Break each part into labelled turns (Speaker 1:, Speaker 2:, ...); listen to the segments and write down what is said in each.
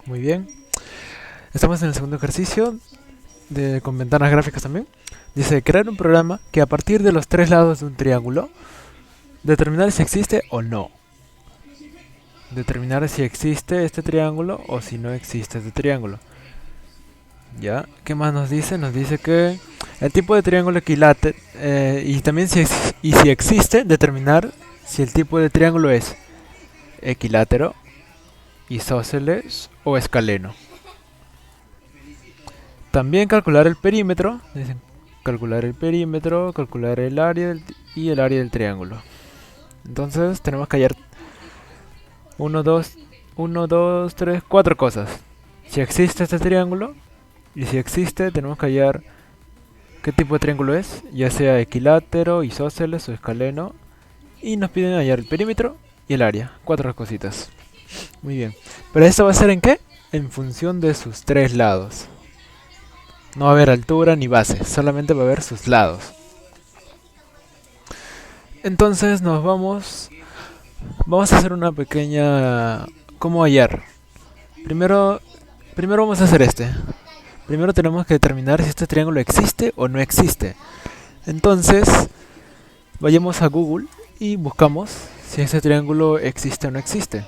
Speaker 1: Muy bien. Estamos en el segundo ejercicio con ventanas gráficas también. Dice, crear un programa que a partir de los tres lados de un triángulo, determinar si existe o no. Determinar si existe este triángulo o si no existe este triángulo. ¿Ya? ¿Qué más nos dice? Nos dice que el tipo de triángulo equilátero y también si existe, determinar si el tipo de triángulo es equilátero, isósceles o escaleno. También calcular el perímetro, dicen calcular el perímetro, calcular el área y el área del triángulo. Entonces tenemos que hallar 2, 4 cosas. Si existe este triángulo, y si existe tenemos que hallar qué tipo de triángulo es, ya sea equilátero, isósceles o escaleno. Y nos piden hallar el perímetro y el área, 4 cositas. Muy bien. ¿Pero esto va a ser en qué? En función de sus tres lados. No va a haber altura ni base, solamente va a haber sus lados. Entonces vamos a hacer una pequeña... ¿Cómo hallar? Primero, primero vamos a hacer este. Primero tenemos que determinar si este triángulo existe o no existe. Entonces, vayamos a Google y buscamos si este triángulo existe o no existe.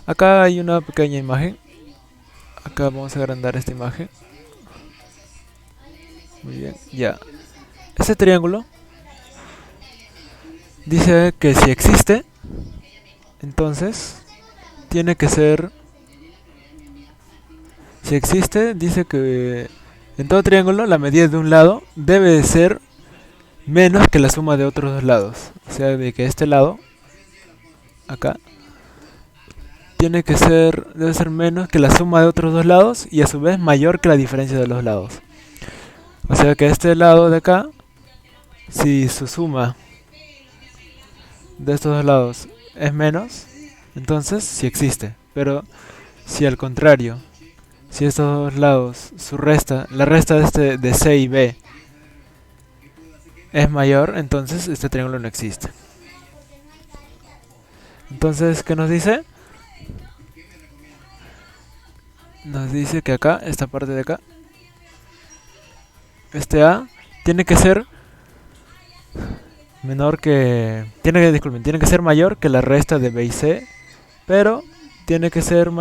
Speaker 1: Acá hay una pequeña imagen. Acá vamos a agrandar esta imagen. Muy bien, ya. Este triángulo dice que si existe, entonces tiene que ser... Si existe, dice que en todo triángulo la medida de un lado debe de ser menos que la suma de otros dos lados. O sea, de que este lado, acá, debe ser menos que la suma de otros dos lados y a su vez mayor que la diferencia de los lados. O sea que este lado de acá, si su suma de estos dos lados es menos, entonces sí existe. Pero si al contrario, si estos dos lados, la resta de C y B es mayor, entonces este triángulo no existe. Entonces, ¿qué nos dice? Nos dice que acá, esta parte de acá, este A tiene que ser disculpen, tiene que ser mayor que la resta de B y C, pero tiene que ser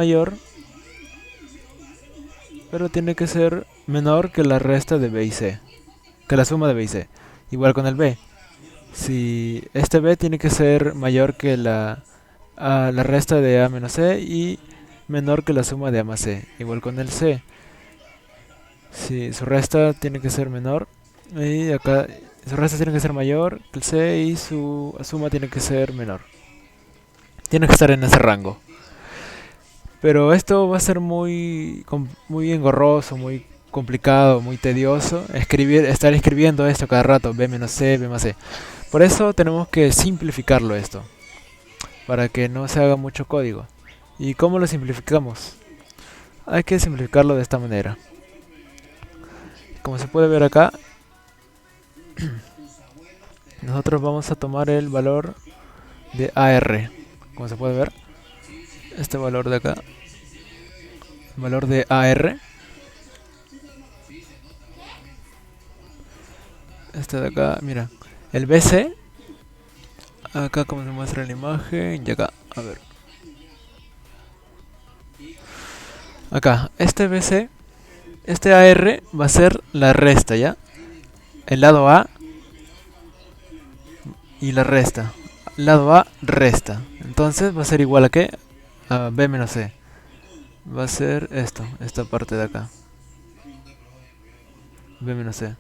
Speaker 1: tiene que ser menor que la resta de B y C, que la suma de B y C. Igual con el B. Si este B tiene que ser mayor que la resta de A menos C y menor que la suma de A más C. Igual con el C. Si su resta tiene que ser menor y acá su resta tiene que ser mayor que el C y su suma tiene que ser menor. Tiene que estar en ese rango. Pero esto va a ser muy engorroso, muy complicado, muy tedioso estar escribiendo esto cada rato, B menos C, B más C. Por eso tenemos que simplificarlo esto, para que no se haga mucho código. ¿Y cómo lo simplificamos? Hay que simplificarlo de esta manera. Como se puede ver acá, nosotros vamos a tomar el valor de AR. Como se puede ver, este valor de acá, valor de AR, este de acá, mira, el BC, acá como se muestra en la imagen, y acá, a ver, acá, este BC, este AR va a ser la resta, ¿ya? El lado A y la resta. Lado A, resta. Entonces va a ser igual a ¿qué? A B menos C. Va a ser esta parte de acá. B menos C.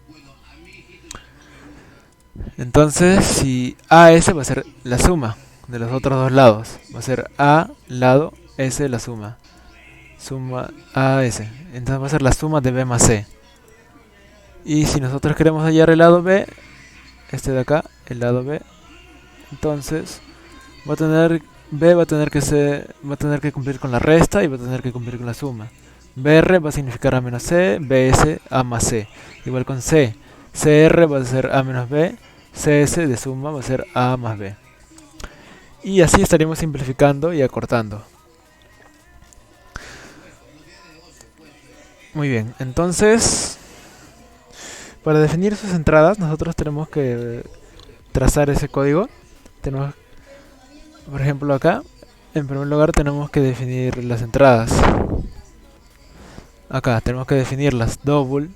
Speaker 1: Entonces, si AS va a ser la suma de los otros dos lados. Va a ser A lado S la suma. Suma AS. Entonces va a ser la suma de B más C. Y si nosotros queremos hallar el lado B, este de acá, el lado B, entonces B va a tener que cumplir con la resta y va a tener que cumplir con la suma. BR va a significar A menos C, BS A más C. Igual con C. CR va a ser A menos B, CS de suma va a ser A más B. Y así estaríamos simplificando y acortando. Muy bien, entonces para definir sus entradas nosotros tenemos que trazar ese código. Tenemos, por ejemplo, acá, en primer lugar tenemos que definir las entradas. Acá tenemos que definirlas. Double.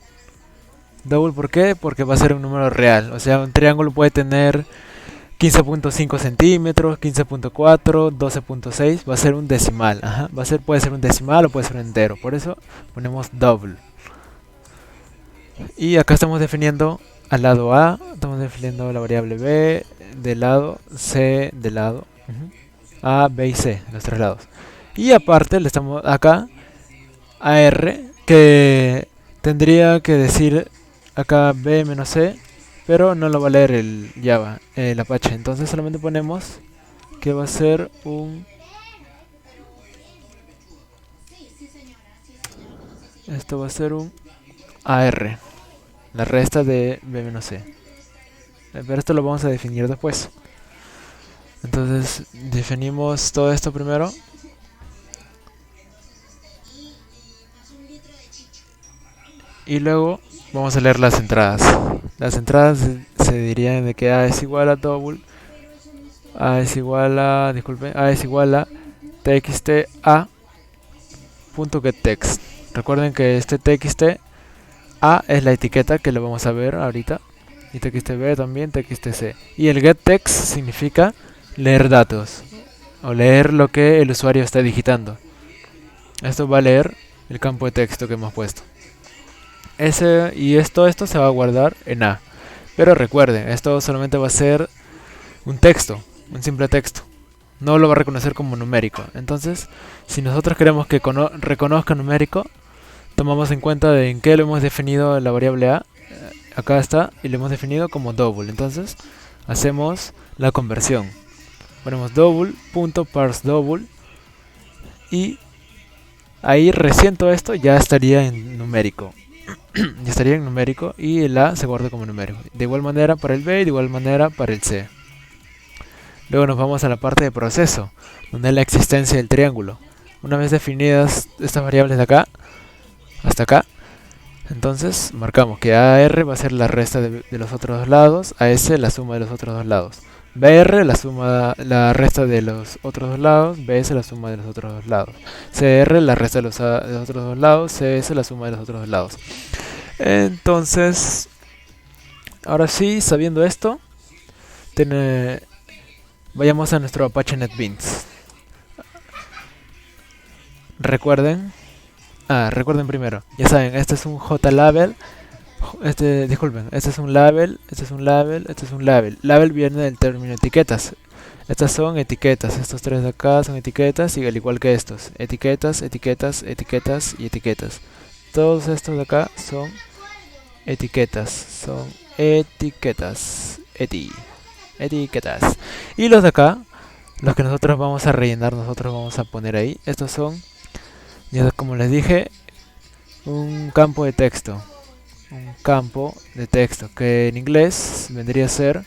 Speaker 1: Double, ¿por qué? Porque va a ser un número real. O sea, un triángulo puede tener 15.5 centímetros, 15.4, 12.6. Va a ser un decimal. Ajá. Puede ser un decimal o puede ser un entero. Por eso ponemos double. Y acá estamos definiendo al lado A. Estamos definiendo la variable B del lado, C del lado. A, B y C, los tres lados. Y aparte le estamos acá a R, que tendría que decir acá B menos C, pero no lo va a leer el Java, el Apache. Entonces solamente ponemos que va a ser un... Esto va a ser un AR, la resta de B menos C. Pero esto lo vamos a definir después. Entonces definimos todo esto primero. Y luego vamos a leer las entradas. Las entradas se dirían de que A es igual a double, A es igual a, disculpen, A es igual a txt a.getText. Recuerden que este txt A es la etiqueta que lo vamos a ver ahorita. Y txtb también, txtc. Y el getText significa leer datos. O leer lo que el usuario está digitando. Esto va a leer el campo de texto que hemos puesto. Esto se va a guardar en A. Pero recuerden, esto solamente va a ser un texto, un simple texto. No lo va a reconocer como numérico. Entonces, si nosotros queremos que reconozca numérico, tomamos en cuenta de en qué lo hemos definido la variable A. Acá está, y lo hemos definido como double. Entonces, hacemos la conversión. Ponemos double.parseDouble y ahí recién todo esto ya estaría en numérico. Ya estaría en numérico y el A se guarda como numérico. De igual manera para el B y de igual manera para el C. Luego nos vamos a la parte de proceso, donde es la existencia del triángulo. Una vez definidas estas variables de acá hasta acá, entonces marcamos que AR va a ser la resta de los otros dos lados, AS la suma de los otros dos lados, BR la resta de los otros dos lados, BS la suma de los otros dos lados, CR la resta de los otros dos lados, CS la suma de los otros dos lados. Entonces, ahora sí, sabiendo esto, vayamos a nuestro Apache NetBeans. Recuerden primero, ya saben, este es un JLabel. Disculpen, este es un label, este es un label, este es un label. Label viene del término etiquetas. Estas son etiquetas, estos tres de acá son etiquetas, y al igual que estos, etiquetas, etiquetas, etiquetas y etiquetas. Todos estos de acá son etiquetas, etiquetas. Y los de acá, los que nosotros vamos a rellenar, nosotros vamos a poner ahí. Estos son, ya como les dije, un campo de texto. Un campo de texto que en inglés vendría a ser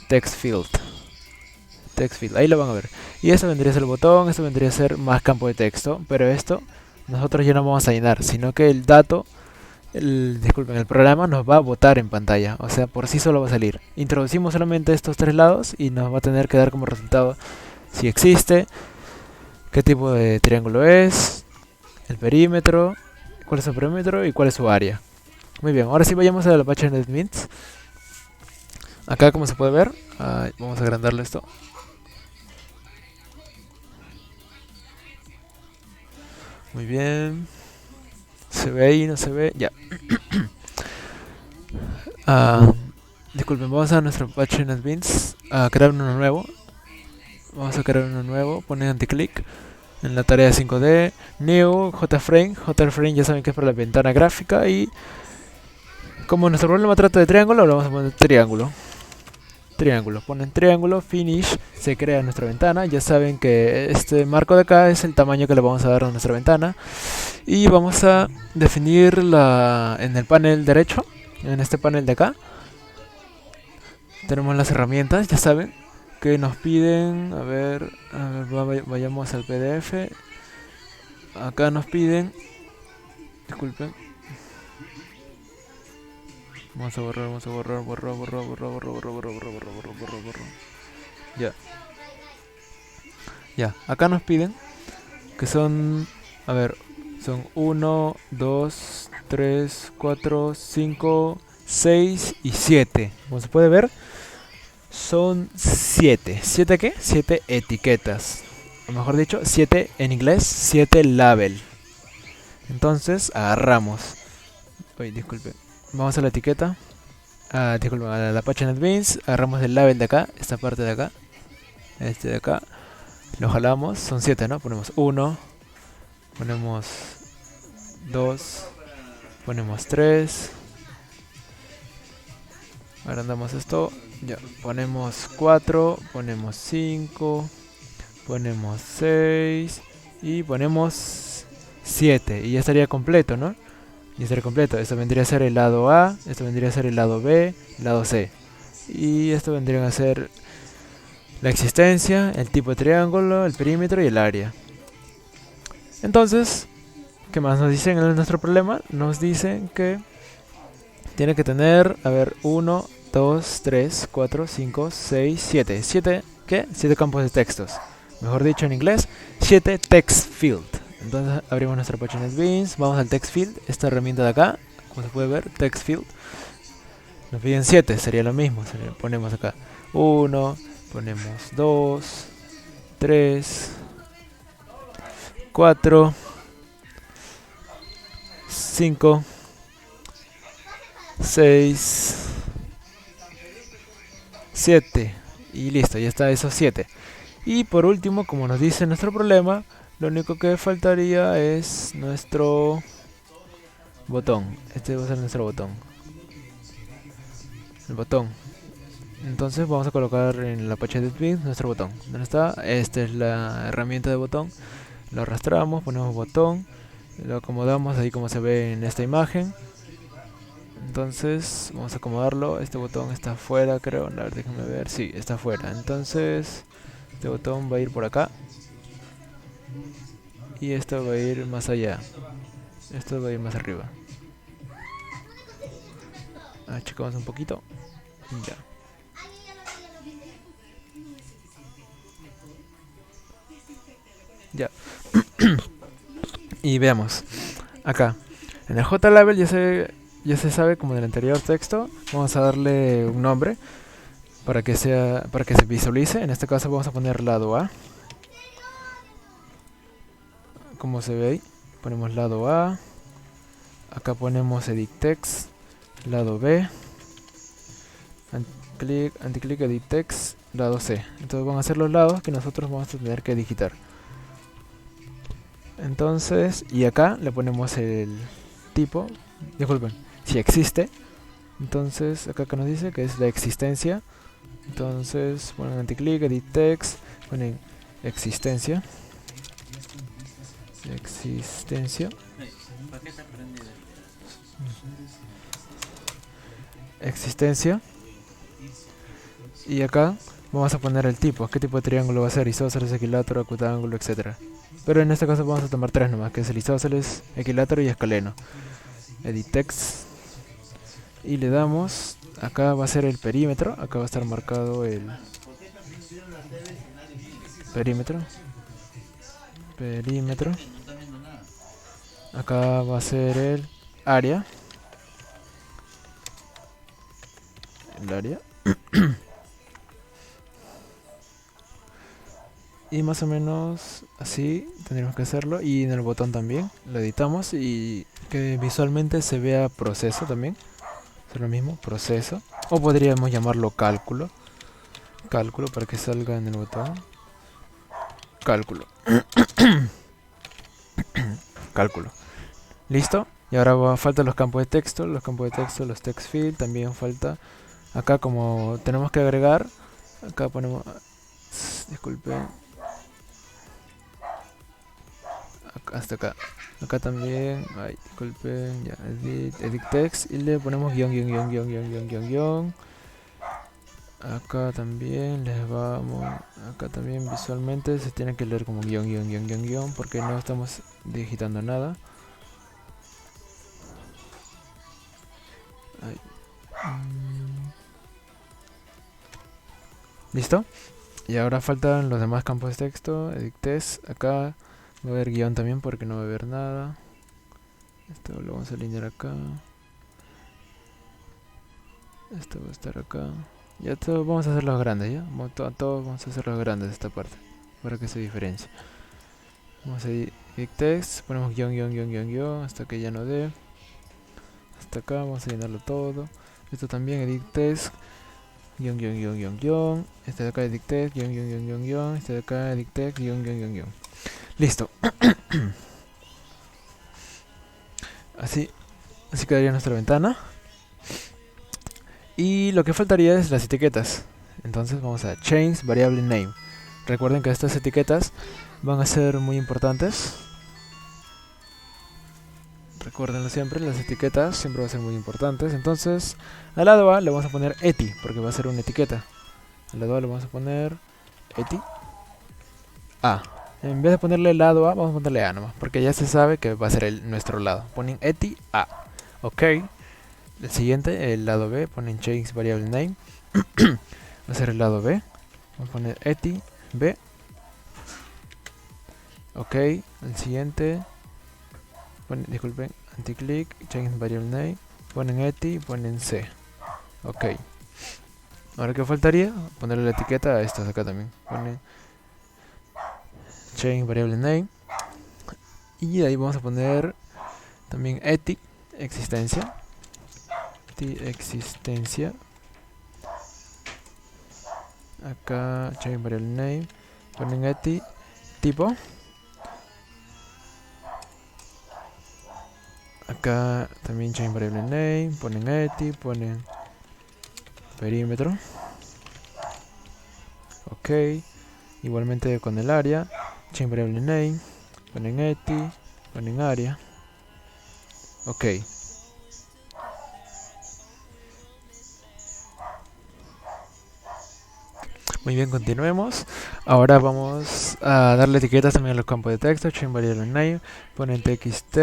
Speaker 1: text field. Ahí lo van a ver. Y esto vendría a ser el botón, esto vendría a ser más campo de texto, pero esto nosotros ya no vamos a llenar, sino que el dato, disculpen, el programa nos va a botar en pantalla, o sea, por sí solo va a salir. Introducimos solamente estos tres lados y nos va a tener que dar como resultado si existe, qué tipo de triángulo es, el perímetro, cuál es su perímetro y cuál es su área. Muy bien, ahora sí vayamos a la Apache NetBeans. Acá como se puede ver, vamos a agrandarle esto. Muy bien. ¿Se ve ahí? ¿No se ve? Ya. Disculpen, vamos a nuestro Apache NetBeans a crear uno nuevo. Vamos a crear uno nuevo, ponen anticlick en la tarea 5D, new, JFrame. JFrame ya saben que es para la ventana gráfica y como nuestro problema trata de triángulo, ahora vamos a poner triángulo. Ponen triángulo, finish, se crea nuestra ventana. Ya saben que este marco de acá es el tamaño que le vamos a dar a nuestra ventana. Y vamos a definir en el panel derecho, en este panel de acá. Tenemos las herramientas, ya saben, que nos piden, vayamos al PDF. Acá nos piden Disculpen. Vamos a borrar, borrar. Ya. Ya, acá nos piden que son, a ver, son 1, 2, 3, 4, 5, 6 y 7. Como se puede ver, son 7. ¿7 qué? 7 etiquetas. O mejor dicho, 7 en inglés, 7 label. Entonces, agarramos. Uy, disculpe. Vamos a la etiqueta. Disculpe, a la página NetBeans. Agarramos el label de acá, esta parte de acá. Este de acá. Lo jalamos, son 7, ¿no? Ponemos 1, ponemos 2, ponemos 3, agrandamos esto, ya, ponemos 4, ponemos 5, ponemos 6 y ponemos 7 y ya estaría completo, ¿no? Ya estaría completo, esto vendría a ser el lado A, esto vendría a ser el lado B, el lado C y esto vendría a ser la existencia, el tipo de triángulo, el perímetro y el área. Entonces, ¿qué más nos dicen en nuestro problema? Nos dicen que tiene que tener, a ver, 1, 2, 3, 4, 5, 6, 7. ¿7 qué? 7 campos de textos. Mejor dicho en inglés, 7 text field. Entonces abrimos nuestra página NetBeans, vamos al text field, esta herramienta de acá, como se puede ver, text field. Nos piden 7, sería lo mismo, ponemos acá 1, ponemos 2, 3, 4, 5, 6, 7 y listo, ya está esos 7. Y por último, como nos dice nuestro problema, lo único que faltaría es nuestro botón. Este va a ser nuestro botón. El botón. Entonces vamos a colocar en la página de NetBeans nuestro botón. ¿Dónde está? Esta es la herramienta de botón. Lo arrastramos, ponemos botón, lo acomodamos ahí como se ve en esta imagen. Entonces vamos a acomodarlo. Este botón está afuera, creo. A ver, déjenme ver. Sí, está afuera. Entonces este botón va a ir por acá y esto va a ir más allá. Esto va a ir más arriba. Achicamos un poquito. Ya. Ya. Y veamos. Acá. En el JLabel ya se sabe como en el anterior texto. Vamos a darle un nombre para que se visualice. En este caso vamos a poner lado A. Como se ve ahí. Ponemos lado A. Acá ponemos edit text. Lado B. Anticlick edit text. Lado C. Entonces van a ser los lados que nosotros vamos a tener que digitar. Entonces, y acá le ponemos el tipo, disculpen, si existe. Entonces, acá que nos dice que es la existencia. Entonces, ponen anticlick, edit text, ponen existencia. Existencia. Existencia. Y acá vamos a poner el tipo. ¿Qué tipo de triángulo va a ser? Isósceles, equilátero, acutángulo, etcétera. Pero en este caso vamos a tomar 3 nomás, que es el isósceles, equilátero y escaleno. Edit text. Y le damos, acá va a ser el perímetro, acá va a estar marcado el perímetro. Perímetro. Acá va a ser el área. El área. Y más o menos así tendríamos que hacerlo. Y en el botón también lo editamos y que visualmente se vea proceso también. Es lo mismo, proceso. O podríamos llamarlo cálculo. Cálculo para que salga en el botón. Cálculo. Cálculo. ¿Listo? Y ahora faltan los campos de texto. Los campos de texto, los text field. También falta. Acá como tenemos que agregar. Acá ponemos. Disculpen. Hasta acá. Acá también. Ay, disculpen. Ya, edit text. Y le ponemos guión. Acá también les vamos. Acá también visualmente se tiene que leer como guión. Porque no estamos digitando nada. Ay. ¿Listo? Y ahora faltan los demás campos de texto. Edit text. Acá va a haber guión también porque no va a haber nada. Esto lo vamos a alinear acá. Esto va a estar acá. Ya todo vamos a hacerlos grandes, ¿ya? Todos vamos a hacerlos grandes esta parte. Para que se diferencie. Vamos a ir edit text. Ponemos guión, guión, guión, guión, guión. Hasta que ya no dé. Hasta acá vamos a llenarlo todo. Esto también edit text. Guión, guión, guión, guión, guión. Este de acá edit text. Guión, guión, guión, guión, guión. Este de acá edit text. Guión, guión, guión, guión. Listo. Así quedaría nuestra ventana. Y lo que faltaría es las etiquetas. Entonces vamos a change variable name. Recuerden que estas etiquetas van a ser muy importantes. Recuérdenlo siempre, las etiquetas siempre van a ser muy importantes. Entonces, al lado A le vamos a poner eti, porque va a ser una etiqueta. Al lado A le vamos a poner eti A. En vez de ponerle lado A, vamos a ponerle A nomás, porque ya se sabe que va a ser nuestro lado. Ponen eti A. Ok. El siguiente, el lado B, ponen change variable name. Va a ser el lado B. Vamos a poner eti B. Ok. El siguiente, disculpen, anti-click, change variable name. Ponen eti, ponen C. Ok. Ahora que faltaría, ponerle la etiqueta a estas acá también. Ponen change variable name. Y ahí vamos a poner también eti existencia. Existencia. Acá change variable name. Ponen eti tipo. Acá también change variable name. Ponen eti. Ponen perímetro. Ok. Igualmente con el área. Change variable name. Ponen eti. Ponen área. Ok. Muy bien, continuemos. Ahora vamos a darle etiquetas también a los campos de texto. Change variable name. Ponen txt.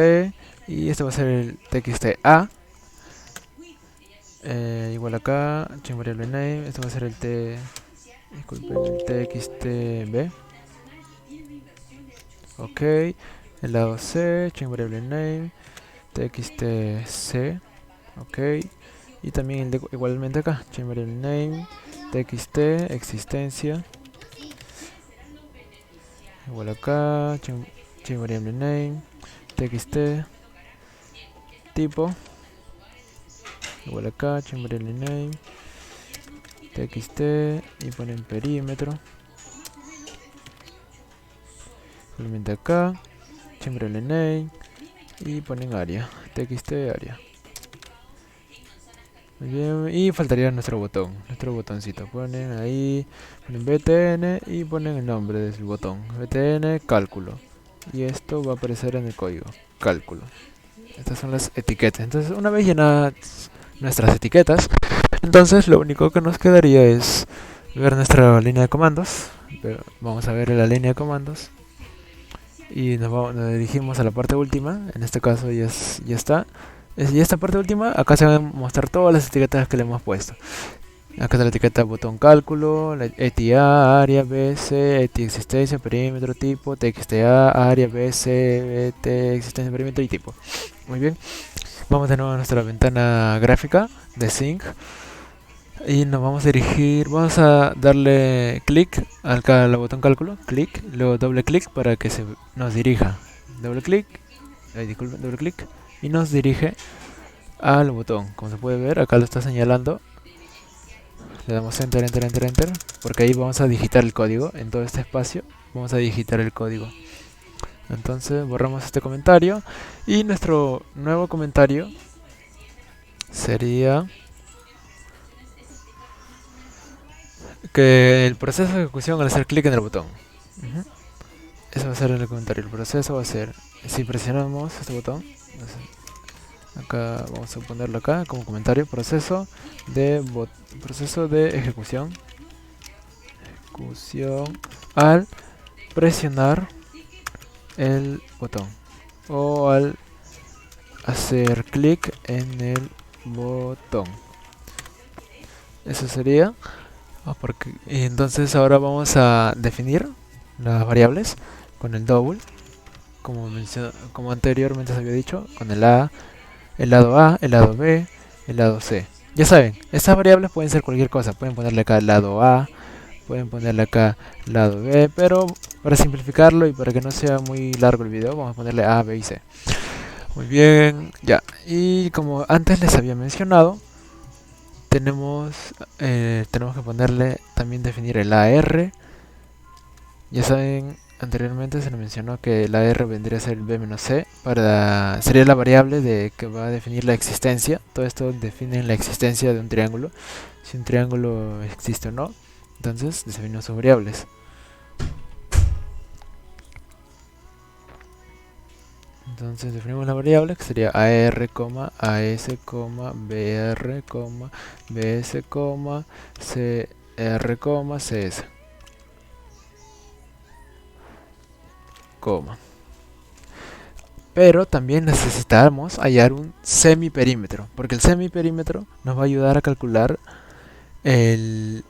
Speaker 1: Y este va a ser el txt-a. Igual acá. Change variable name. Este va a ser el disculpen, el txt-b. Ok. El lado C. Change variable name. txt-c. Ok. Y también el igualmente acá. Change variable name. txt existencia. Igual acá, change variable name, txt, tipo. Igual acá, change variable name, txt y ponen perímetro. Igualmente acá, change variable name y ponen área, txt área. Muy bien, y faltaría nuestro botoncito. Ponen ahí, ponen btn y ponen el nombre del botón, btn cálculo. Y esto va a aparecer en el código, cálculo. Estas son las etiquetas. Entonces, una vez llenadas nuestras etiquetas, entonces lo único que nos quedaría es ver nuestra línea de comandos. Vamos a ver la línea de comandos y nos dirigimos a la parte última. En este caso ya está. Y esta parte última, acá se van a mostrar todas las etiquetas que le hemos puesto. Acá está la etiqueta botón cálculo, la ETI-A, área, BC, ETI existencia, perímetro, tipo, TXTA, área, BC, ET, existencia, perímetro y tipo. Muy bien. Vamos de nuevo a nuestra ventana gráfica de Sync. Y nos vamos a dirigir, vamos a darle clic al botón cálculo, clic, luego doble clic para que se nos dirija. Doble clic, disculpen, doble clic y nos dirige al botón. Como se puede ver, acá lo está señalando. Le damos enter, enter, enter, enter, porque ahí vamos a digitar el código. En todo este espacio vamos a digitar el código. Entonces borramos este comentario y nuestro nuevo comentario sería que el proceso de ejecución al hacer clic en el botón. Eso va a ser el comentario. El proceso va a ser, si presionamos este botón, acá vamos a ponerlo acá como comentario, proceso de ejecución al presionar el botón o al hacer clic en el botón. Eso sería. Y entonces ahora vamos a definir las variables con el double, como anteriormente se había dicho, con el lado A, el lado B, el lado C. Ya saben, estas variables pueden ser cualquier cosa. Pueden ponerle acá el lado A, pueden ponerle acá lado B, pero para simplificarlo y para que no sea muy largo el video, vamos a ponerle A, B y C. Muy bien, ya. Y como antes les había mencionado, tenemos que ponerle también definir el AR. Ya saben, anteriormente se nos mencionó que el AR vendría a ser el B-C, sería la variable que va a definir la existencia. Todo esto define la existencia de un triángulo, si un triángulo existe o no. Entonces definimos sus variables. Entonces definimos la variable que sería AR, AS, BR, BS, CR, CS. Pero también necesitamos hallar un semiperímetro, porque el semiperímetro nos va a ayudar a calcular el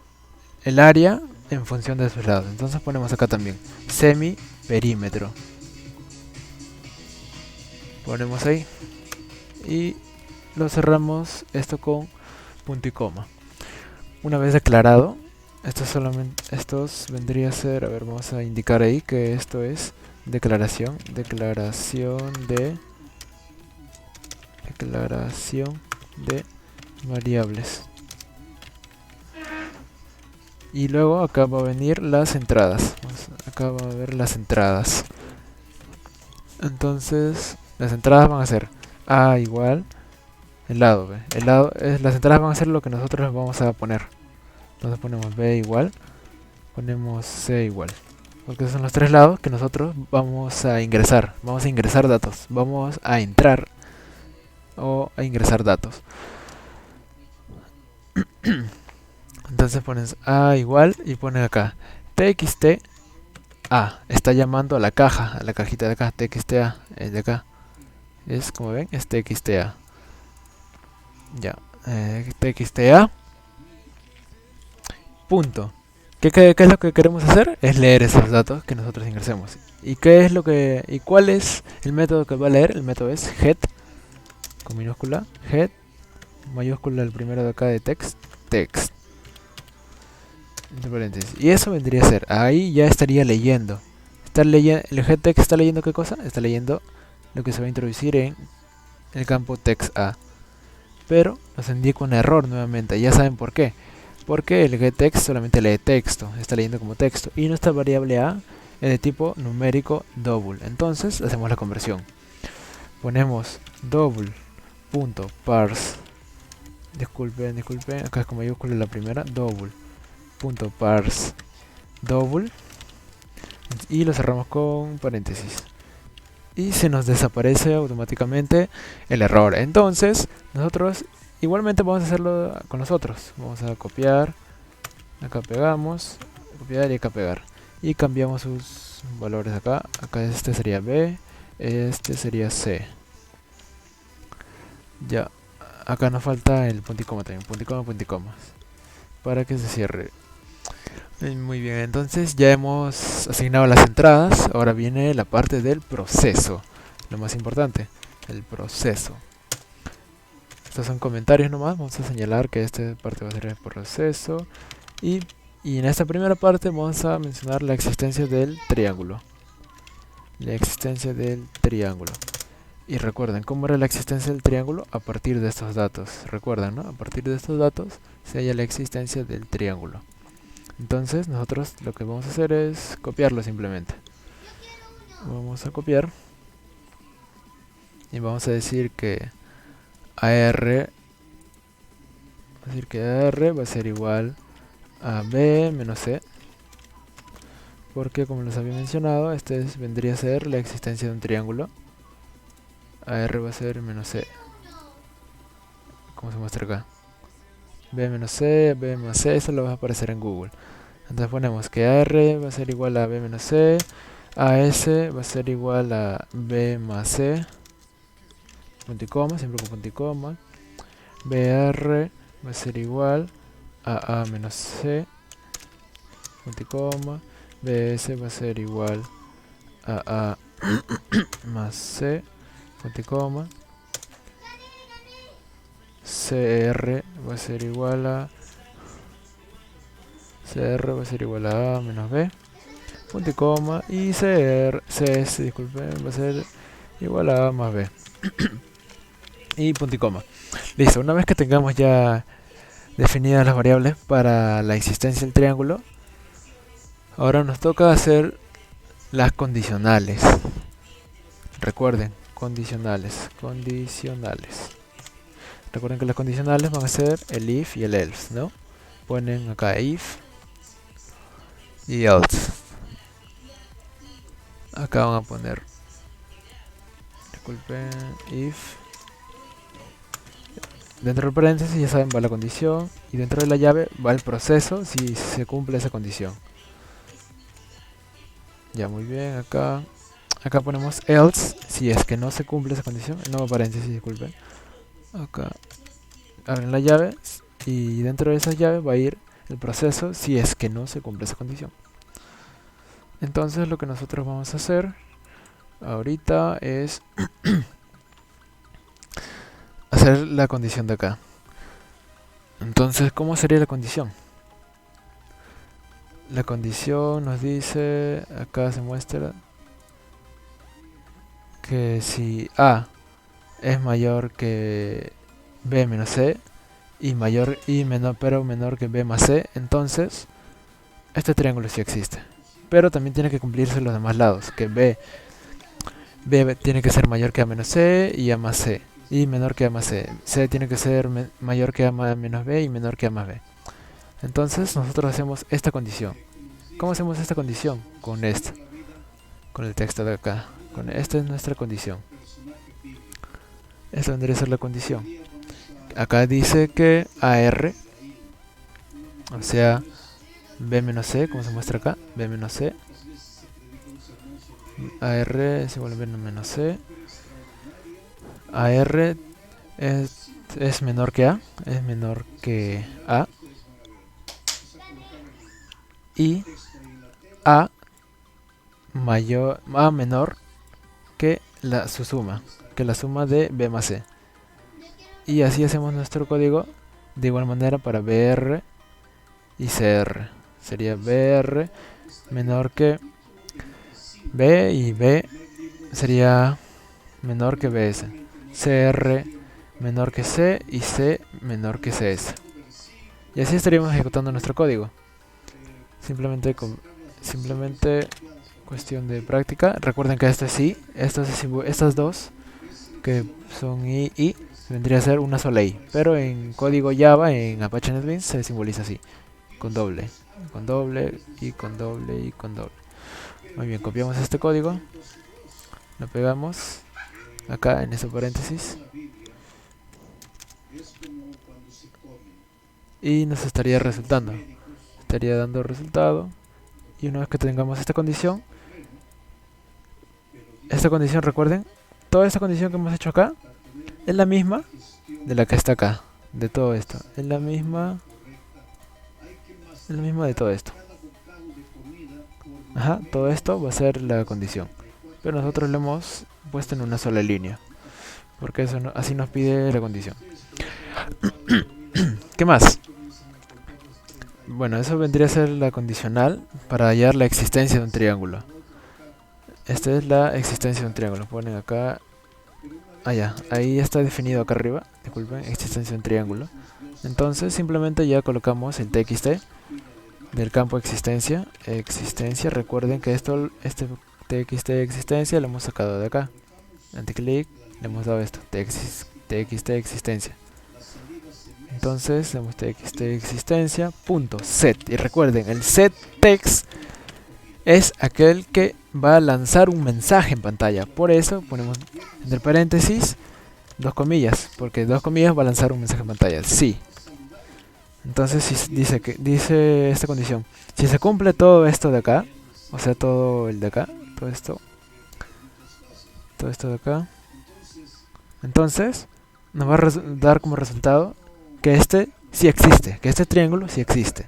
Speaker 1: área en función de sus lados. Entonces ponemos acá también semiperímetro. Ponemos ahí y lo cerramos esto con punto y coma. Una vez declarado, estos vendría a ser, a ver, vamos a indicar ahí que esto es declaración de variables. Y luego acá va a venir las entradas. Acá va a ver las entradas. Entonces las entradas van a ser A igual el lado B. Las entradas van a ser lo que nosotros vamos a poner. Entonces ponemos B igual, ponemos C igual. Porque son los tres lados que nosotros vamos a ingresar. Vamos a ingresar datos. Vamos a entrar o a ingresar datos. Entonces pones A igual y ponen acá txt A. Está llamando a la caja, a la cajita de acá, txt A, el de acá. Es, como ven, es txt A. Ya, txt A. Punto. ¿Qué es lo que queremos hacer? Es leer esos datos que nosotros ingresemos. ¿Y cuál es el método que va a leer? El método es get, con minúscula, get, mayúscula el primero de acá de text, entre paréntesis. Y eso vendría a ser, ahí ya estaría leyendo. El getText está leyendo ¿qué cosa? Está leyendo lo que se va a introducir en el campo text A. Pero nos indica un error nuevamente, ya saben por qué. Porque el getText solamente lee texto, está leyendo como texto. Y nuestra variable A es de tipo numérico double. Entonces hacemos la conversión. Ponemos double.parse. Disculpen, acá es con mayúscula la primera, double.parse double. Y lo cerramos con paréntesis. Y se nos desaparece automáticamente el error. Entonces nosotros igualmente vamos a hacerlo con los otros. Vamos a copiar, acá pegamos, copiar y acá pegar. Y cambiamos sus valores acá. Acá este sería B, este sería C. Ya, acá nos falta el punto y coma también, punto y coma, para que se cierre. Muy bien, entonces ya hemos asignado las entradas. Ahora viene la parte del proceso, lo más importante, el proceso. Estos son comentarios nomás. Vamos a señalar que esta parte va a ser el proceso. Y en esta primera parte vamos a mencionar la existencia del triángulo. La existencia del triángulo. Y recuerden, ¿cómo era la existencia del triángulo? A partir de estos datos. Recuerdan, ¿no? A partir de estos datos se halla la existencia del triángulo. Entonces nosotros lo que vamos a hacer es copiarlo simplemente. Vamos a copiar. Y vamos a decir que AR va a ser igual a B menos C. Porque como les había mencionado, vendría a ser la existencia de un triángulo. AR va a ser menos C. Como se muestra acá. B menos C, B más C, eso lo va a aparecer en Google. Entonces ponemos que AR va a ser igual a B menos C, AS va a ser igual a B más C, punto y coma, siempre con punto y coma. BR va a ser igual a menos C, punto y coma. BS va a ser igual a más C, punto y coma. CR va a ser igual a A menos B, punto y coma. Y CS, disculpen, va a ser igual a A más B. Y punto y coma. Listo, una vez que tengamos ya definidas las variables para la existencia del triángulo, ahora nos toca hacer las condicionales. Recuerden, condicionales. Recuerden que las condicionales van a ser el if y el else, ¿no? Ponen acá if y else. Acá van a poner, disculpen, if. Dentro del paréntesis, ya saben, va la condición. Y dentro de la llave va el proceso si se cumple esa condición. Ya, muy bien, acá ponemos else si es que no se cumple esa condición. El nuevo paréntesis, disculpen. Acá abren la llave y dentro de esa llave va a ir el proceso si es que no se cumple esa condición. Entonces lo que nosotros vamos a hacer ahorita es hacer la condición de acá. Entonces, ¿cómo sería la condición? La condición nos dice, acá se muestra que si A es mayor que B menos C y menor que B más C, entonces este triángulo sí existe. Pero también tiene que cumplirse los demás lados, que B tiene que ser mayor que A menos C y A más C, y menor que A más C. C tiene que ser mayor que A menos B y menor que A más B. Entonces nosotros hacemos esta condición. ¿Cómo hacemos esta condición? Con esto, con el texto de acá. Esta es nuestra condición. Esta vendría a ser la condición. Acá dice que AR, o sea, B menos C, como se muestra acá, B menos C. AR es igual a B menos C. AR es menor que A, es menor que A. Y A menor que su suma, que la suma de B más C. Y así hacemos nuestro código de igual manera para BR y CR. Sería BR menor que B y B sería menor que BS. CR menor que C y C menor que CS. Y así estaríamos ejecutando nuestro código. Simplemente cuestión de práctica. Recuerden que esto es I, estas dos que son I vendría a ser una sola I, pero en código Java, en Apache NetBeans, se simboliza así, con doble y con doble. Muy bien, copiamos este código, lo pegamos acá en este paréntesis y nos estaría dando resultado. Y una vez que tengamos esta condición, recuerden, toda esta condición que hemos hecho acá es la misma de la que está acá, de todo esto, es la misma de todo esto. Ajá, todo esto va a ser la condición, pero nosotros lo hemos puesto en una sola línea, porque así nos pide la condición. ¿Qué más? Bueno, eso vendría a ser la condicional para hallar la existencia de un triángulo. Esta es la existencia de un triángulo. Ponen acá. Ya, ahí está definido acá arriba. Disculpen, existencia de un triángulo. Entonces simplemente ya colocamos el txt del campo existencia. Recuerden que este txt de existencia lo hemos sacado de acá. Anticlick, le hemos dado esto, txt existencia. Entonces damos txt existencia punto set. Y recuerden, el set text es aquel que va a lanzar un mensaje en pantalla. Por eso ponemos entre paréntesis 2 comillas, porque 2 comillas va a lanzar un mensaje en pantalla. Sí. Entonces si dice esta condición, si se cumple todo esto de acá, o sea, todo el de acá, todo esto de acá, entonces nos va a dar como resultado que este sí existe, que este triángulo sí existe.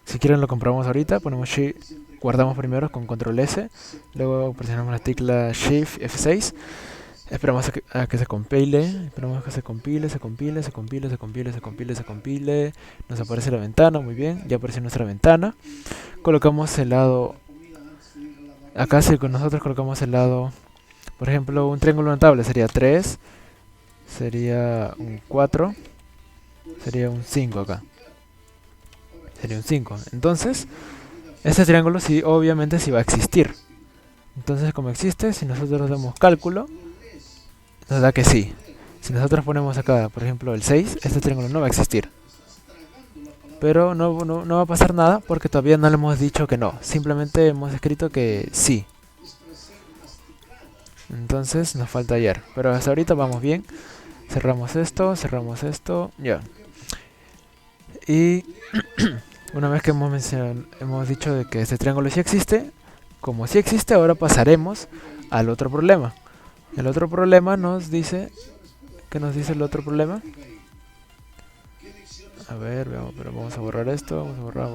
Speaker 1: Si quieren lo comprobamos ahorita, ponemos Shift, guardamos primero con Control S, luego presionamos la tecla Shift F6, esperamos a que se compile, esperamos a que se compile, se compile, se compile, se compile, se compile, se compile, nos aparece la ventana, muy bien, ya apareció nuestra ventana. Colocamos el lado, acá si nosotros colocamos el lado, por ejemplo, un triángulo notable sería 3, sería un 4, sería un 5 acá. Sería un 5. Entonces, este triángulo sí, obviamente sí va a existir. Entonces, como existe, si nosotros damos cálculo, nos da que sí. Si nosotros ponemos acá, por ejemplo, el 6, este triángulo no va a existir. Pero no va a pasar nada porque todavía no le hemos dicho que no. Simplemente hemos escrito que sí. Entonces, nos falta hallar. Pero hasta ahorita vamos bien. Cerramos esto, ya. Y una vez que hemos dicho de que este triángulo sí existe, como sí existe, ahora pasaremos al otro problema. El otro problema nos dice... ¿Qué nos dice el otro problema? A ver, veamos, pero vamos a borrar esto. Vamos a borrar.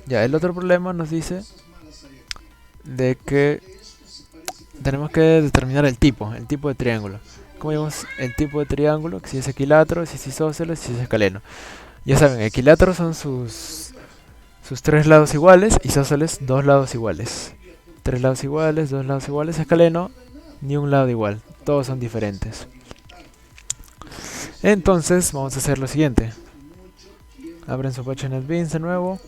Speaker 1: Ya, el otro problema nos dice de que tenemos que determinar el tipo de triángulo. Como vemos el tipo de triángulo, si es equilátero, si es isósceles, si es escaleno. Ya saben, equilátero son sus 3 lados iguales, isósceles 2 lados iguales. 3 lados iguales, 2 lados iguales, escaleno ni un lado igual, todos son diferentes. Entonces vamos a hacer lo siguiente. Abren su Apache NetBeans de nuevo.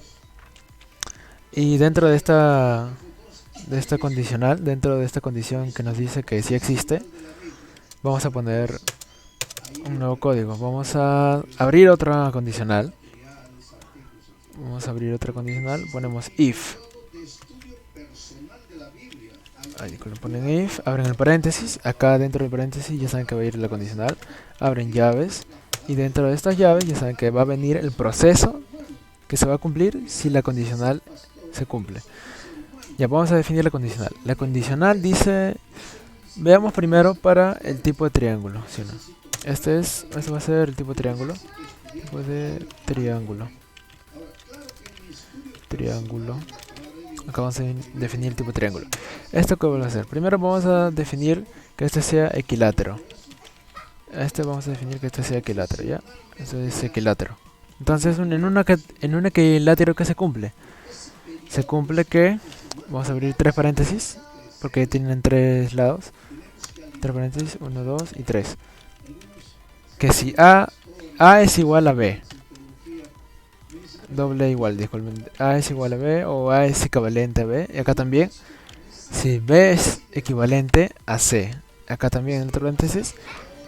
Speaker 1: Y dentro de esta condicional, dentro de esta condición que nos dice que sí existe, vamos a poner un nuevo código. Vamos a abrir otra condicional. Ponemos if. Ahí lo ponen if, abren el paréntesis. Acá dentro del paréntesis ya saben que va a ir la condicional. Abren llaves. Y dentro de estas llaves ya saben que va a venir el proceso que se va a cumplir si la condicional se cumple. Ya vamos a definir la condicional. La condicional dice... Veamos primero para el tipo de triángulo, ¿sí o no? Este va a ser el tipo de triángulo. Tipo de triángulo. Acá vamos a definir el tipo de triángulo. ¿Esto qué vamos a hacer? Primero vamos a definir que este sea equilátero. Vamos a definir que este sea equilátero, ¿ya? Este es equilátero. Entonces, en un equilátero, ¿qué se cumple? Se cumple que... Vamos a abrir 3 paréntesis, porque tienen 3 lados. 3 paréntesis, 1, 2 y 3. Que si A es igual a B. Doble igual, disculpen. A es igual a B o A es equivalente a B. Y acá también. Si B es equivalente a C. Acá también en otro paréntesis.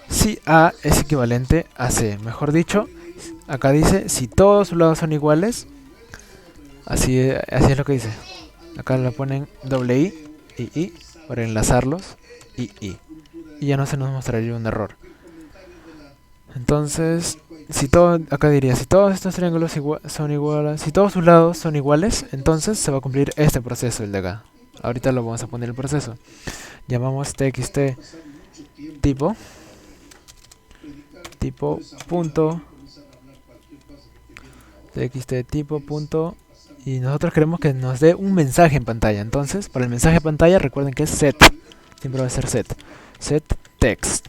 Speaker 1: Si A es equivalente a C. Mejor dicho, acá dice si todos sus lados son iguales. Así es lo que dice. Acá lo ponen doble I para enlazarlos. Y ya no se nos mostraría un error. Entonces, acá diría, si todos estos triángulos son iguales, si todos sus lados son iguales, entonces se va a cumplir este proceso, el de acá. Ahorita lo vamos a poner el proceso. Llamamos txt tipo y nosotros queremos que nos dé un mensaje en pantalla. Entonces, para el mensaje de pantalla recuerden que es set. Siempre va a ser set text.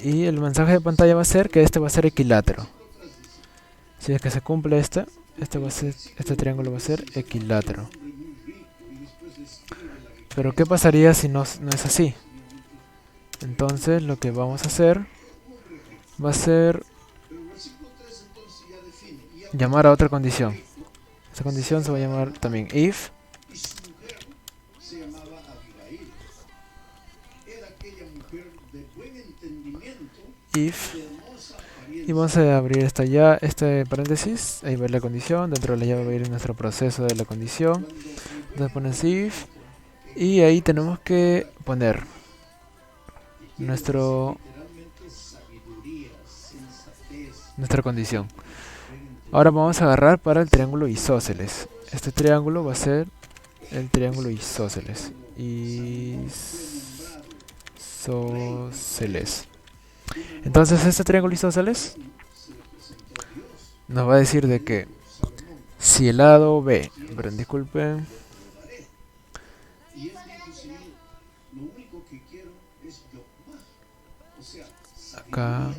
Speaker 1: Y el mensaje de pantalla va a ser que este va a ser equilátero. Si es que se cumple este triángulo va a ser equilátero. Pero ¿qué pasaría si no es así? Entonces lo que vamos a hacer va a ser llamar a otra condición. Esa condición se va a llamar también if. Y vamos a abrir este paréntesis, ahí va la condición, dentro de la llave va a ir nuestro proceso de la condición. Entonces pones if y ahí tenemos que poner nuestra condición. Ahora vamos a agarrar para el triángulo isósceles. Este triángulo va a ser el triángulo isósceles. isósceles. Entonces este triángulo isósceles nos va a decir de que si el lado B, pero disculpen, acá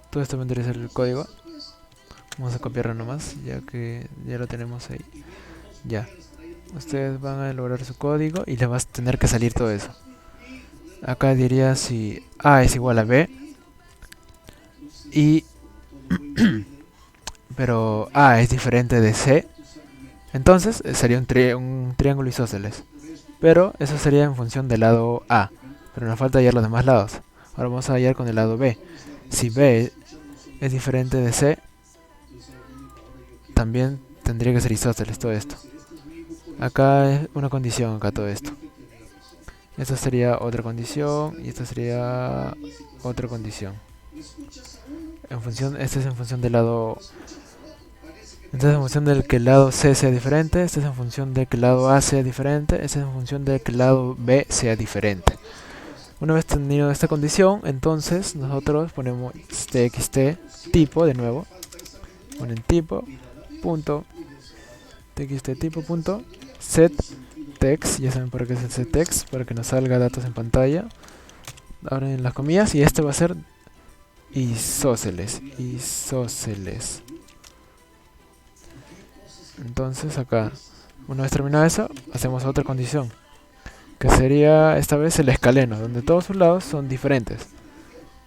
Speaker 1: todo esto vendría a ser el código. Vamos a copiarlo nomás, ya que ya lo tenemos ahí. Ya. Ustedes van a elaborar su código y les va a tener que salir todo eso. Acá diría si A es igual a B y pero A es diferente de C, entonces sería un triángulo isósceles. Pero eso sería en función del lado A, pero nos falta hallar los demás lados. Ahora vamos a hallar con el lado B. Si B es diferente de C, también tendría que ser isósceles todo esto. Acá es una condición, acá todo esto. Esta sería otra condición y esta sería otra condición. Este es en función del lado. Este es en función de que el lado C sea diferente. Este es en función de que el lado A sea diferente. Este es en función de que el lado B sea diferente. Una vez tenido esta condición, entonces nosotros ponemos txt tipo de nuevo. Ponen tipo punto txt tipo punto set text, ya saben para qué es el set text, para que nos salga datos en pantalla. Abren las comillas y este va a ser isósceles. Entonces acá, una vez terminado eso, hacemos otra condición, que sería esta vez el escaleno, donde todos sus lados son diferentes.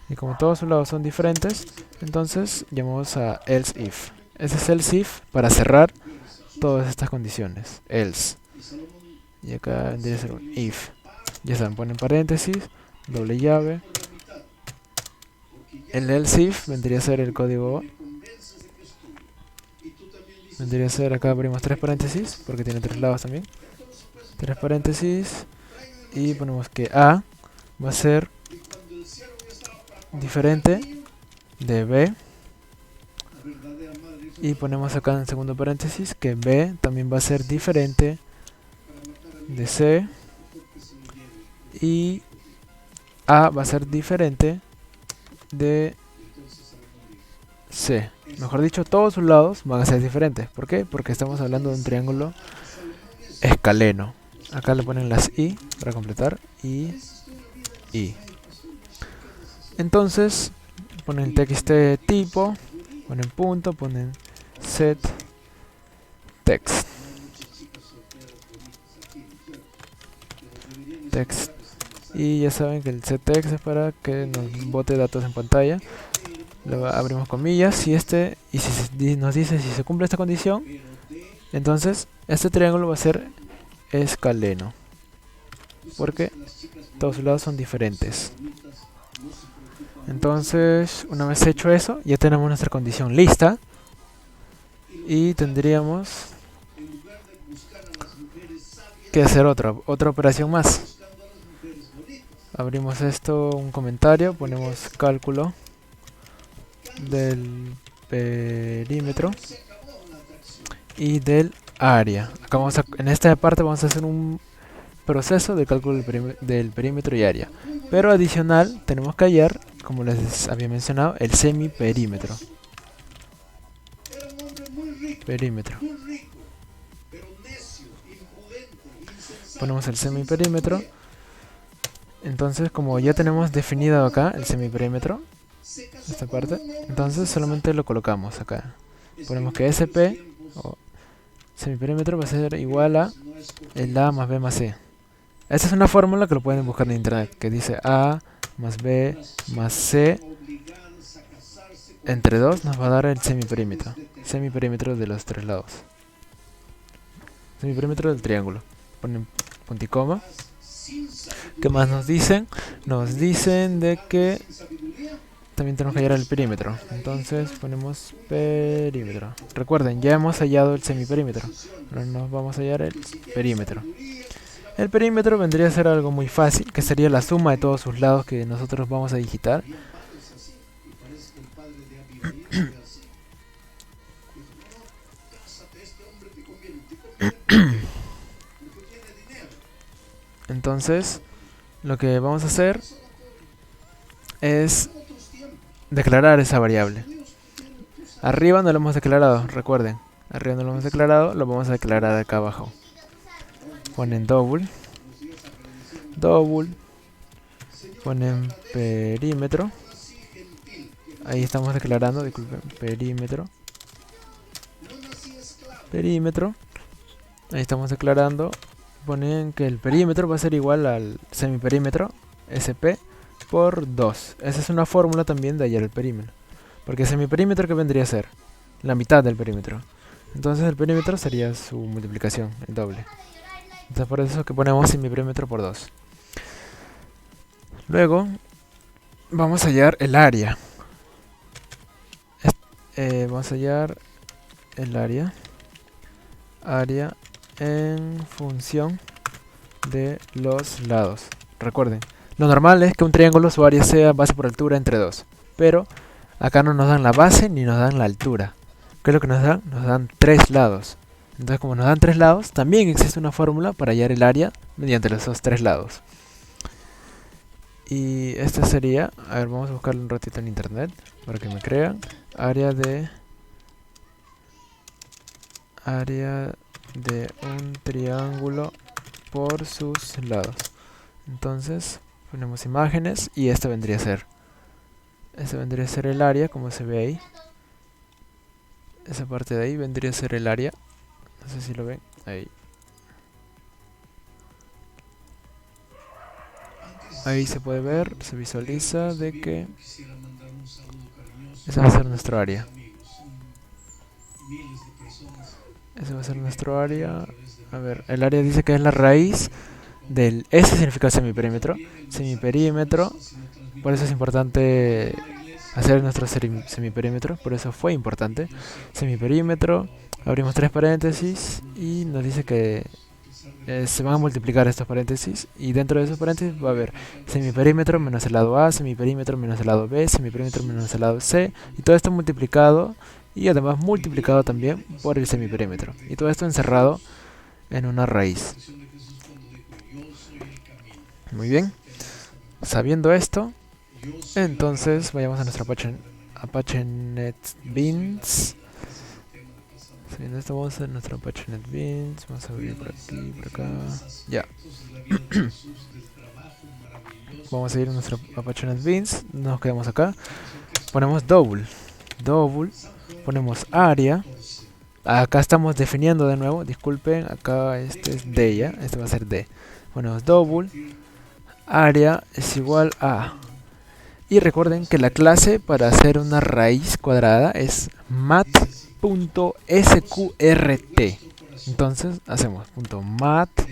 Speaker 1: Y como todos sus lados son diferentes, entonces llamamos a else if. Ese es else if para cerrar todas estas condiciones. Else. Y acá vendría a ser un if. Ya saben, ponen paréntesis, doble llave. El else if vendría a ser el código. Vendría a ser, acá abrimos tres paréntesis, porque tiene tres lados también. Tres paréntesis. Y ponemos que A va a ser diferente de B. Y ponemos acá en segundo paréntesis que B también va a ser diferente de C. Y A va a ser diferente de C. Mejor dicho, todos sus lados van a ser diferentes. ¿Por qué? Porque estamos hablando de un triángulo escaleno. Acá le ponen las I para completar. I. Entonces, ponen txt tipo, ponen punto, ponen set text. Y ya saben que el set text es para que nos bote datos en pantalla. Luego abrimos comillas y si nos dice si se cumple esta condición, entonces este triángulo va a ser escaleno, porque todos los lados son diferentes. Entonces, una vez hecho eso, ya tenemos nuestra condición lista y tendríamos que hacer otra operación más. Abrimos esto, un comentario, ponemos cálculo del perímetro y del área. Acá en esta parte vamos a hacer un proceso de cálculo del perímetro y área, pero adicional tenemos que hallar, como les había mencionado, el semiperímetro. Ponemos el semiperímetro. Entonces, como ya tenemos definido acá el semiperímetro, esta parte, entonces solamente lo colocamos acá. Ponemos que SP o semiperímetro va a ser igual a el A más B más C. Esta es una fórmula que lo pueden buscar en internet, que dice A más B más C entre 2 nos va a dar el semiperímetro de los tres lados, semiperímetro del triángulo. Ponen punto y coma. ¿Qué más nos dicen? Nos dicen de que también tenemos que hallar el perímetro. Entonces ponemos perímetro. Recuerden, ya hemos hallado el semiperímetro. Ahora nos vamos a hallar el perímetro. El perímetro vendría a ser algo muy fácil, que sería la suma de todos sus lados que nosotros vamos a digitar. Entonces, lo que vamos a hacer es declarar esa variable. Arriba no lo hemos declarado, recuerden. Arriba no lo hemos declarado, lo vamos a declarar acá abajo. Ponen double. Ponen perímetro. Ahí estamos declarando, disculpen, perímetro. Ahí estamos declarando. Ponen que el perímetro va a ser igual al semiperímetro SP por 2. Esa es una fórmula también de hallar el perímetro. Porque semiperímetro, ¿qué vendría a ser? La mitad del perímetro. Entonces el perímetro sería su multiplicación, el doble. Entonces por eso que ponemos semiperímetro por 2. Luego vamos a hallar el área. Vamos a hallar el área en función de los lados. Recuerden, lo normal es que un triángulo su área sea base por altura entre 2, pero acá no nos dan la base ni nos dan la altura. ¿Qué es lo que nos dan? Nos dan 3 lados. Entonces, como nos dan 3 lados, también existe una fórmula para hallar el área mediante esos 3 lados. Y esta sería, a ver, vamos a buscarlo un ratito en internet para que me crean. Área de un triángulo por sus lados. Entonces ponemos imágenes y esta vendría a ser el área, como se ve ahí. Esa parte de ahí vendría a ser el área. No sé si lo ven ahí. Ahí se puede ver, se visualiza de que esa va a ser nuestro área. Ese va a ser nuestro área. A ver, el área dice que es la raíz del... S significa semiperímetro. Semiperímetro. Por eso es importante hacer nuestro semiperímetro. Por eso fue importante. Semiperímetro. Abrimos 3 paréntesis. Y nos dice que se van a multiplicar estos paréntesis. Y dentro de esos paréntesis va a haber semiperímetro menos el lado A. Semiperímetro menos el lado B. Semiperímetro menos el lado C. Y todo esto multiplicado. Y además multiplicado también por el semiperímetro. Y todo esto encerrado en una raíz. Muy bien. Sabiendo esto, entonces vayamos a nuestra Apache NetBeans. Sabiendo esto, vamos a nuestra Apache NetBeans. Vamos a abrir por aquí, por acá. Ya. Vamos a ir a nuestra Apache NetBeans. Nos quedamos acá. Ponemos double. Ponemos área. Acá estamos definiendo de nuevo. Disculpen, acá este es D ya. Este va a ser D. Ponemos double. Área es igual a. Y recuerden que la clase para hacer una raíz cuadrada es mat.sqrt. Entonces hacemos .mat.sqrt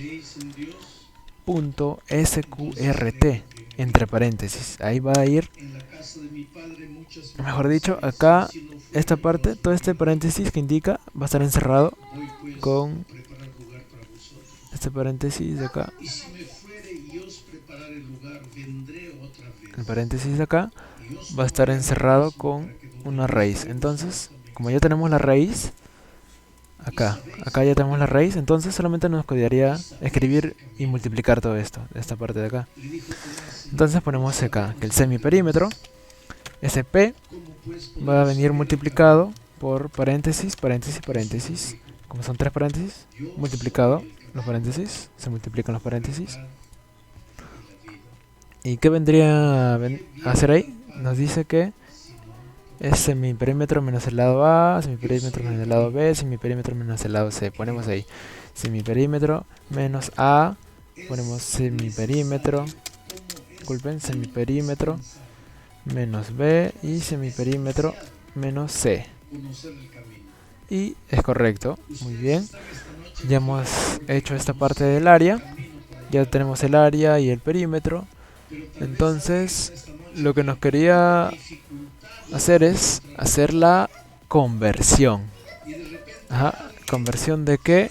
Speaker 1: entre paréntesis. Ahí va a ir, mejor dicho, acá esta parte, todo este paréntesis que indica va a estar encerrado con este paréntesis de acá. El paréntesis de acá va a estar encerrado con una raíz. Entonces, como ya tenemos la raíz, acá ya tenemos la raíz, entonces solamente nos quedaría escribir y multiplicar todo esto, esta parte de acá. Entonces ponemos acá que el semiperímetro, SP, va a venir multiplicado por paréntesis, paréntesis. Como son 3 paréntesis, multiplicado los paréntesis, se multiplican los paréntesis. ¿Y qué vendría a hacer ahí? Nos dice que es semiperímetro menos el lado A, semiperímetro menos el lado B, semiperímetro menos el lado C. Ponemos ahí semiperímetro menos A, ponemos semiperímetro menos B y semiperímetro menos C. Y es correcto, muy bien. Ya hemos hecho esta parte del área. Ya tenemos el área y el perímetro. Entonces, lo que nos quería hacer es hacer la conversión. ¿Conversión de qué?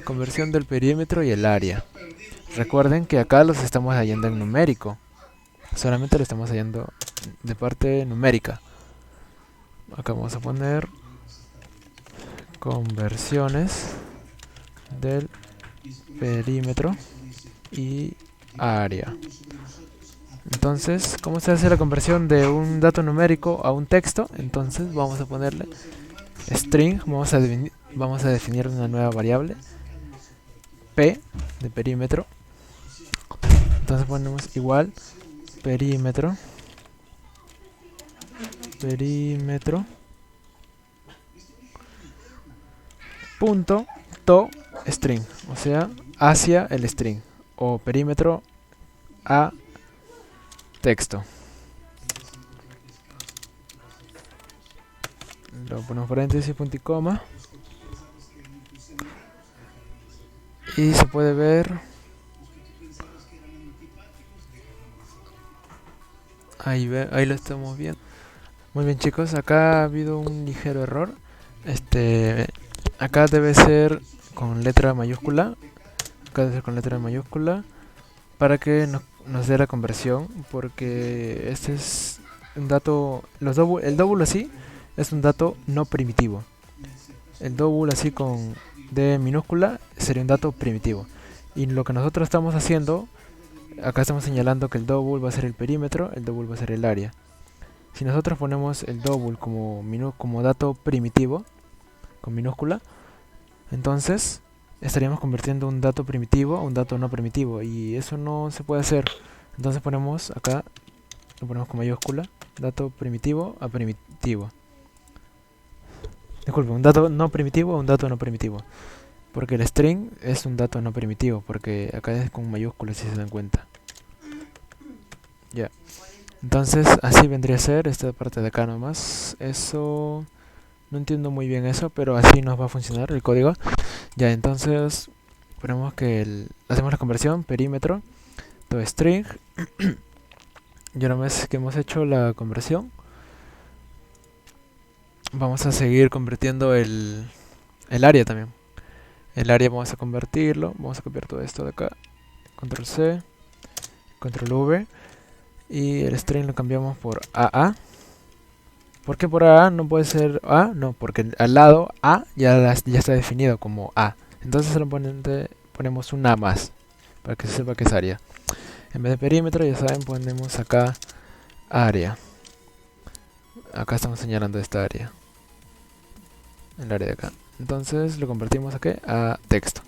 Speaker 1: Conversión del perímetro y el área. Recuerden que acá los estamos hallando en numérico. Solamente lo estamos hallando de parte numérica. Acá vamos a poner conversiones del perímetro y área. Entonces, ¿cómo se hace la conversión de un dato numérico a un texto? Entonces vamos a ponerle string, vamos a definir una nueva variable p de perímetro. Entonces ponemos igual perímetro punto to string, o sea, hacia el string, o perímetro a texto. Lo ponemos paréntesis, punto y coma. Y se puede ver. Ahí lo estamos viendo. Muy bien, chicos, acá ha habido un ligero error. Acá debe ser con letra mayúscula. Acá debe ser con letra mayúscula para que nos dé la conversión, porque este es un dato, el double así es un dato no primitivo. El double así con D minúscula sería un dato primitivo. Y lo que nosotros estamos haciendo, acá estamos señalando que el double va a ser el perímetro, el double va a ser el área. Si nosotros ponemos el double como dato primitivo, con minúscula, entonces estaríamos convirtiendo un dato primitivo a un dato no primitivo, y eso no se puede hacer. Entonces ponemos acá, lo ponemos con mayúscula, dato primitivo a primitivo. Disculpe, un dato no primitivo a un dato no primitivo, porque el string es un dato no primitivo, porque acá es con mayúsculas, si se dan cuenta. Ya. Entonces así vendría a ser esta parte de acá nomás. Eso no entiendo muy bien eso, pero así nos va a funcionar el código. Ya, entonces ponemos que hacemos la conversión perímetro to string. Y una vez que hemos hecho la conversión, vamos a seguir convirtiendo el área también. El área vamos a convertirlo, vamos a copiar todo esto de acá, control C, control V, y el string lo cambiamos por AA. ¿Por qué por AA no puede ser A? No, porque al lado A ya está definido como A. Entonces solamente ponemos un A más, para que se sepa que es área. En vez de perímetro, ya saben, ponemos acá área. Acá estamos señalando esta área, el área de acá. Entonces lo convertimos aquí a texto.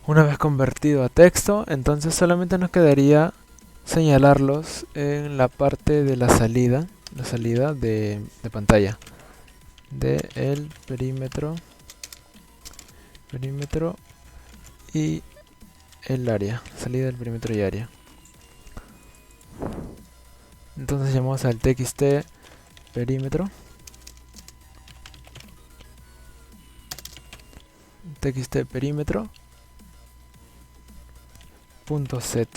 Speaker 1: Una vez convertido a texto, entonces solamente nos quedaría señalarlos en la parte de la salida de pantalla de el perímetro y el área, salida del perímetro y área. Entonces llamamos al txt perímetro, punto set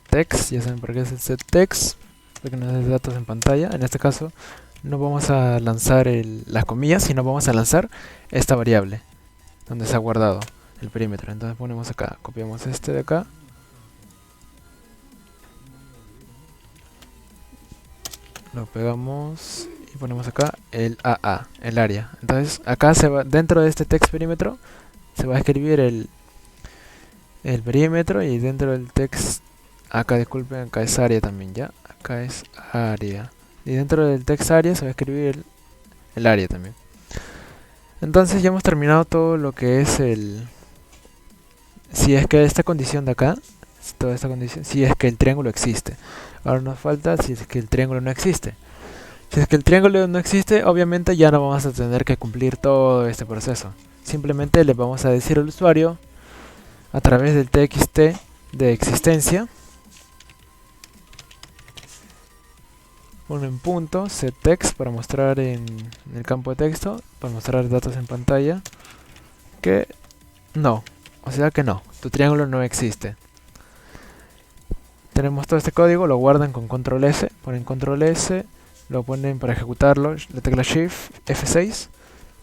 Speaker 1: text. Ya saben por qué es el set text, porque nos da datos en pantalla. En este caso no vamos a lanzar las comillas, sino vamos a lanzar esta variable donde se ha guardado el perímetro. Entonces ponemos acá, copiamos este de acá, lo pegamos y ponemos acá el AA, el área. Entonces acá dentro de este text perímetro se va a escribir el perímetro, y dentro del text, acá disculpen, acá es área también, ya, acá es área, y dentro del text área se va a escribir el área también. Entonces ya hemos terminado todo lo que es si es que esta condición de acá, toda esta condición, si es que el triángulo existe. Ahora nos falta si es que el triángulo no existe. Si es que el triángulo no existe, obviamente ya no vamos a tener que cumplir todo este proceso. Simplemente le vamos a decir al usuario, a través del txt de existencia, en punto setText para mostrar en el campo de texto, para mostrar datos en pantalla, que no, o sea que no, tu triángulo no existe. Tenemos todo este código, lo guardan con control S, ponen control S, lo ponen para ejecutarlo, la tecla Shift F6,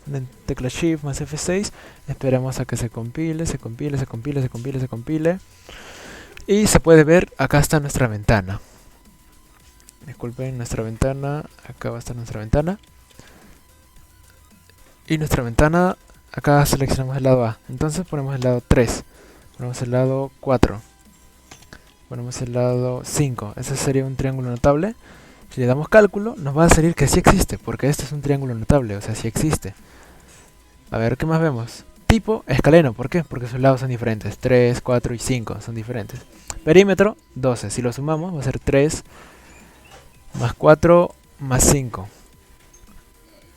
Speaker 1: ponen tecla Shift más F6, esperamos a que se compile, y se puede ver, acá está nuestra ventana. Disculpen, nuestra ventana, acá va a estar nuestra ventana. Y nuestra ventana, acá seleccionamos el lado A. Entonces ponemos el lado 3. Ponemos el lado 4. Ponemos el lado 5. Ese sería un triángulo notable. Si le damos cálculo, nos va a salir que sí existe, porque este es un triángulo notable, o sea, sí existe. A ver, ¿qué más vemos? Tipo escaleno, ¿por qué? Porque sus lados son diferentes. 3, 4 y 5 son diferentes. Perímetro, 12. Si lo sumamos, va a ser 3 más 4 más 5.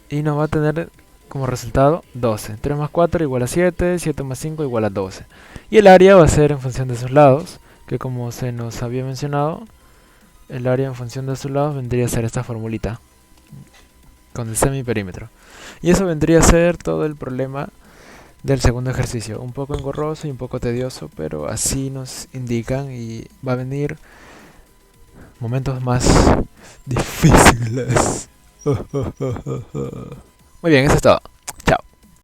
Speaker 1: Y nos va a tener como resultado 12. 3 más 4 igual a 7, 7 más 5 igual a 12. Y el área va a ser en función de sus lados, que como se nos había mencionado, el área en función de sus lados vendría a ser esta formulita, con el semiperímetro. Y eso vendría a ser todo el problema del segundo ejercicio. Un poco engorroso y un poco tedioso, pero así nos indican y va a venir momentos más difíciles. Muy bien, eso es todo.